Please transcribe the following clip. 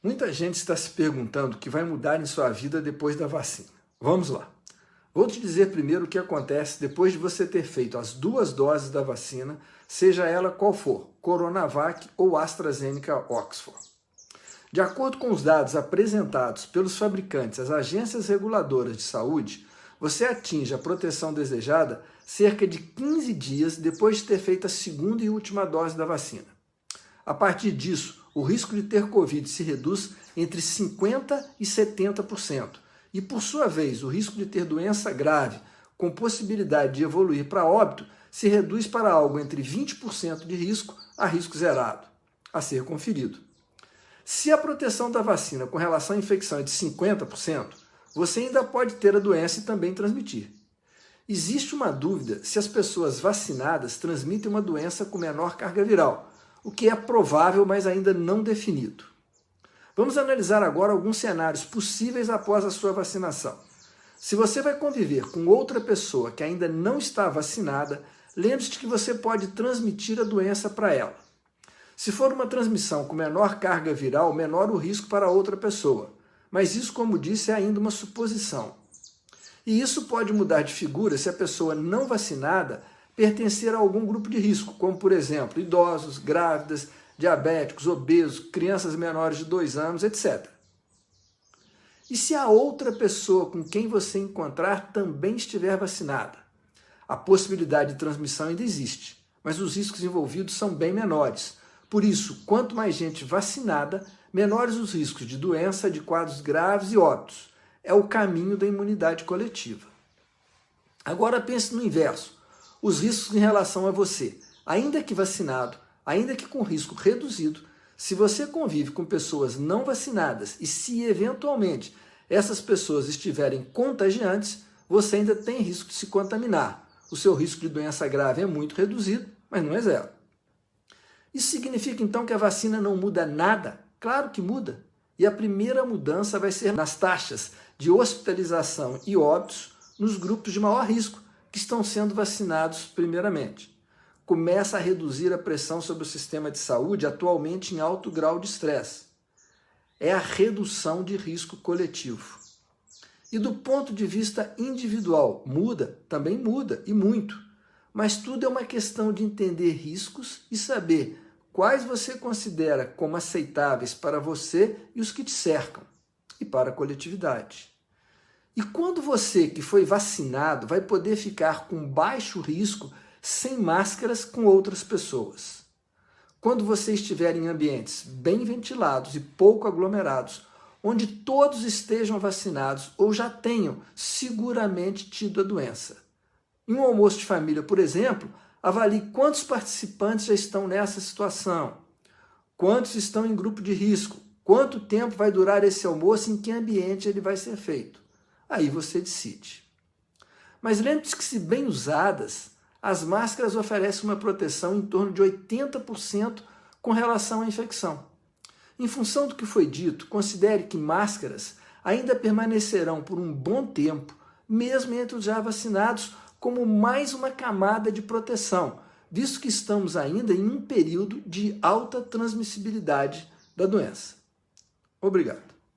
Muita gente está se perguntando o que vai mudar em sua vida depois da vacina. Vamos lá. Vou te dizer primeiro o que acontece depois de você ter feito as 2 doses da vacina, seja ela qual for, Coronavac ou AstraZeneca Oxford. De acordo com os dados apresentados pelos fabricantes às agências reguladoras de saúde, você atinge a proteção desejada cerca de 15 dias depois de ter feito a 2ª e última dose da vacina. A partir disso, o risco de ter Covid se reduz entre 50% e 70%. E, por sua vez, o risco de ter doença grave, com possibilidade de evoluir para óbito, se reduz para algo entre 20% de risco a risco zerado, a ser conferido. Se a proteção da vacina com relação à infecção é de 50%, você ainda pode ter a doença e também transmitir. Existe uma dúvida se as pessoas vacinadas transmitem uma doença com menor carga viral, o que é provável, mas ainda não definido. Vamos analisar agora alguns cenários possíveis após a sua vacinação. Se você vai conviver com outra pessoa que ainda não está vacinada, lembre-se de que você pode transmitir a doença para ela. Se for uma transmissão com menor carga viral, menor o risco para outra pessoa. Mas isso, como disse, é ainda uma suposição. E isso pode mudar de figura se a pessoa não vacinada pertencer a algum grupo de risco, como, por exemplo, idosos, grávidas, diabéticos, obesos, crianças menores de 2 anos, etc. E se a outra pessoa com quem você encontrar também estiver vacinada? A possibilidade de transmissão ainda existe, mas os riscos envolvidos são bem menores. Por isso, quanto mais gente vacinada, menores os riscos de doença, de quadros graves e óbitos. É o caminho da imunidade coletiva. Agora pense no inverso. Os riscos em relação a você, ainda que vacinado, ainda que com risco reduzido, se você convive com pessoas não vacinadas e se eventualmente essas pessoas estiverem contagiantes, você ainda tem risco de se contaminar. O seu risco de doença grave é muito reduzido, mas não é zero. Isso significa então que a vacina não muda nada? Claro que muda. E a primeira mudança vai ser nas taxas de hospitalização e óbitos nos grupos de maior risco, que estão sendo vacinados primeiramente. Começa a reduzir a pressão sobre o sistema de saúde, atualmente em alto grau de estresse. É a redução de risco coletivo. E do ponto de vista individual, muda? Também muda, e muito. Mas tudo é uma questão de entender riscos e saber quais você considera como aceitáveis para você e os que te cercam, e para a coletividade. E quando você que foi vacinado vai poder ficar com baixo risco sem máscaras com outras pessoas? Quando você estiver em ambientes bem ventilados e pouco aglomerados, onde todos estejam vacinados ou já tenham seguramente tido a doença. Em um almoço de família, por exemplo, avalie quantos participantes já estão nessa situação, quantos estão em grupo de risco, quanto tempo vai durar esse almoço, em que ambiente ele vai ser feito. Aí você decide. Mas lembre-se que, se bem usadas, as máscaras oferecem uma proteção em torno de 80% com relação à infecção. Em função do que foi dito, considere que máscaras ainda permanecerão por um bom tempo, mesmo entre os já vacinados, como mais uma camada de proteção, visto que estamos ainda em um período de alta transmissibilidade da doença. Obrigado.